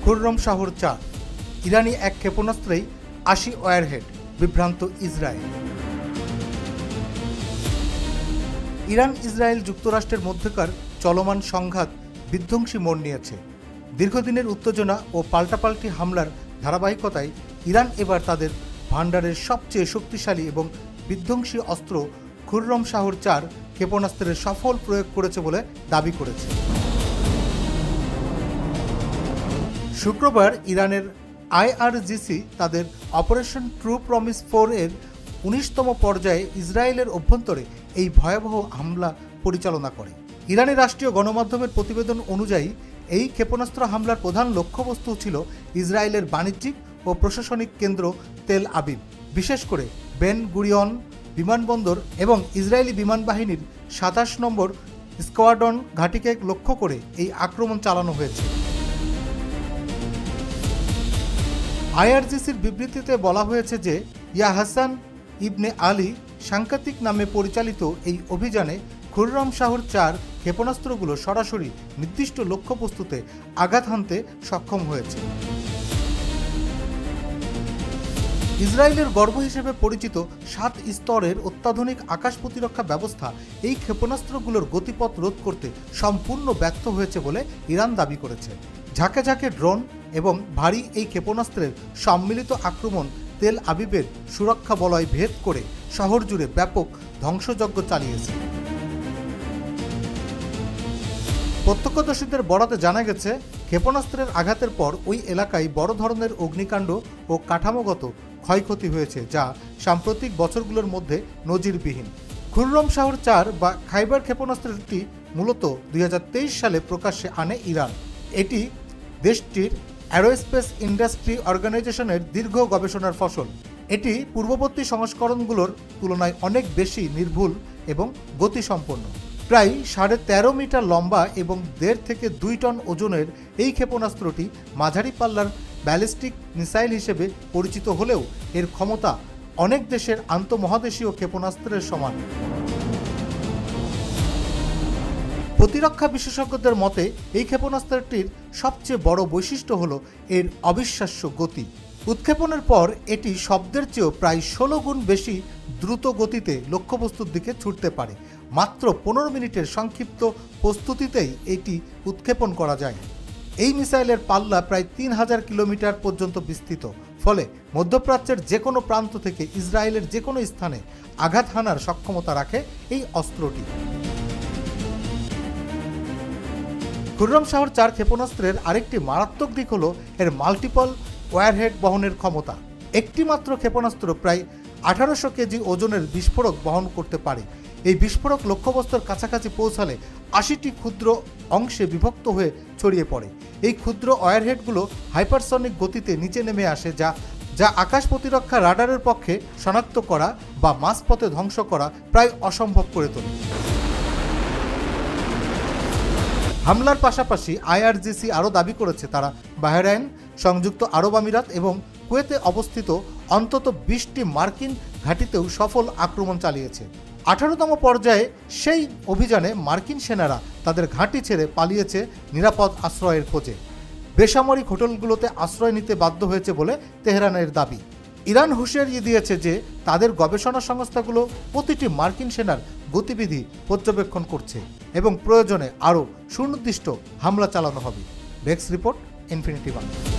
খুররম শাহর 4। ইরানি এক ক্ষেপণাস্ত্রেই 80 ওয়ারহেড, বিভ্রান্ত ইসরায়েল। ইরান ইসরায়েল যুক্তরাষ্ট্রের মধ্যকার চলমান সংঘাত বিধ্বংসী মোড় নিয়েছে। দীর্ঘদিনের উত্তেজনা ও পাল্টাপাল্টি হামলার ধারাবাহিকতায় ইরান এবার তাদের ভান্ডারের সবচেয়ে শক্তিশালী এবং বিধ্বংসী অস্ত্র খুররম শাহর 4 ক্ষেপণাস্ত্রের সফল প্রয়োগ করেছে বলে দাবি করেছে। শুক্রবার ইরানের IRGC তাদের অপারেশন ট্রু প্রমিস 4 এর 19তম পর্যায়ে ইসরায়েলের অভ্যন্তরে এই ভয়াবহ হামলা পরিচালনা করে। ইরানের রাষ্ট্রীয় গণমাধ্যমের প্রতিবেদন অনুযায়ী এই ক্ষেপণাস্ত্র হামলার প্রধান লক্ষ্যবস্তু ছিল ইসরায়েলের বাণিজ্যিক ও প্রশাসনিক কেন্দ্র তেল আবিব, বিশেষ করে বেন গুরিয়ন বিমানবন্দর এবং ইসরায়েলি বিমান বাহিনীর 27 নম্বর স্কোয়াড্রন ঘাঁটিকে লক্ষ্য করে এই আক্রমণ চালানো হয়েছে। IRGCর বিবৃতিতে বলা হয়েছে যে ইয়া হাসান ইবনে আলী সাংকেতিক নামে পরিচালিত এই অভিযানে খুররম শাহর 4 ক্ষেপণাস্ত্রগুলো সরাসরি নির্দিষ্ট লক্ষ্যবস্তুতে আঘাত হানতে সক্ষম হয়েছে। ইসরায়েলের গর্ব হিসেবে পরিচিত 7 স্তরের অত্যাধুনিক আকাশ প্রতিরক্ষা ব্যবস্থা এই ক্ষেপণাস্ত্রগুলোর গতিপথ রোধ করতে সম্পূর্ণ ব্যর্থ হয়েছে বলে ইরান দাবি করেছে। ঝাঁকে ঝাঁকে ড্রোন এবং ভারী এই ক্ষেপণাস্ত্রের সম্মিলিত আক্রমণ তেল আবিবের সুরক্ষা বলয় ভেদ করে শহর জুড়ে ব্যাপক ধ্বংসযজ্ঞ চালিয়েছে। প্রত্যক্ষদর্শীদের বরাতে জানা গেছে, ক্ষেপণাস্ত্রের আঘাতের পর ওই এলাকায় বড় ধরনের অগ্নিকাণ্ড ও কাঠামোগত ক্ষয়ক্ষতি হয়েছে, যা সাম্প্রতিক বছরগুলোর মধ্যে নজিরবিহীন। খুররম শাহর 4 বা খাইবার ক্ষেপণাস্ত্রটি মূলত 2023 সালে প্রকাশ্যে আনে ইরান। এটি দেশটির অ্যারোস্পেস ইন্ডাস্ট্রি অর্গানাইজেশনের দীর্ঘ গবেষণার ফসল। এটি পূর্ববর্তী সংস্করণগুলোর তুলনায় অনেক বেশি নির্ভুল এবং গতিসম্পন্ন। প্রায় 13.5 মিটার লম্বা এবং 1.5 থেকে 2 টন ওজনের এই ক্ষেপণাস্ত্রটি মাঝারি পাল্লার ব্যালিস্টিক মিসাইল হিসেবে পরিচিত হলেও এর ক্ষমতা অনেক দেশের আন্তঃমহাদেশীয় ক্ষেপণাস্ত্রের সমান। প্রতিরক্ষা বিশেষজ্ঞদের মতে এই ক্ষেপণাস্ত্রটির সবচেয়ে বড় বৈশিষ্ট্য হল এর অবিশ্বাস্য গতি। উৎক্ষেপণের পর এটি শব্দের চেয়েও প্রায় 16 গুণ বেশি দ্রুত গতিতে লক্ষ্যবস্তুর দিকে ছুটতে পারে। মাত্র 15 মিনিটের সংক্ষিপ্ত প্রস্তুতিতেই এটি উৎক্ষেপণ করা যায়। এই মিসাইলের পাল্লা প্রায় 3000 কিলোমিটার পর্যন্ত বিস্তৃত, ফলে মধ্যপ্রাচ্যের যে কোনো প্রান্ত থেকে ইসরায়েলের যে কোনো স্থানে আঘাত হানার সক্ষমতা রাখে এই অস্ত্রটি। খুররম শাহর 4 ক্ষেপণাস্ত্রের আরেকটি মারাত্মক দিক হল এর মাল্টিপল ওয়ারহেড বহনের ক্ষমতা। একটি মাত্র ক্ষেপণাস্ত্র প্রায় 1800 কেজি ওজনের বিস্ফোরক বহন করতে পারে। এই বিস্ফোরক লক্ষ্যবস্তুর কাছাকাছি পৌঁছালে 80টি ক্ষুদ্র অংশে বিভক্ত হয়ে ছড়িয়ে পড়ে। এই ক্ষুদ্র ওয়ারহেডগুলো হাইপারসনিক গতিতে নিচে নেমে আসে, যা আকাশ প্রতিরক্ষা রাডারের পক্ষে শনাক্ত করা বা মাঝপথে ধ্বংস করা প্রায় অসম্ভব করে তোলে। হামলার পাশাপাশি IRGC আরও দাবি করেছে তারা বাহরাইন, সংযুক্ত আরব আমিরাত এবং কুয়েতে অবস্থিত অন্তত 20টি মার্কিন ঘাঁটিতেও সফল আক্রমণ চালিয়েছে। 18তম পর্যায়ে সেই অভিযানে মার্কিন সেনারা তাদের ঘাঁটি ছেড়ে পালিয়েছে নিরাপদ আশ্রয়ের খোঁজে। বেসামরিক হোটেলগুলোতে আশ্রয় নিতে বাধ্য হয়েছে বলে তেহরানের দাবি। ইরান হুঁশিয়ারি দিয়েছে যে তাদের গবেষণা সংস্থাগুলো প্রতিটি মার্কিন সেনার গতিবিধি পর্যবেক্ষণ করছে এবং প্রয়োজনে আরও সুনির্দিষ্ট হামলা চালানো হবে। Desk report, infinity Bangla.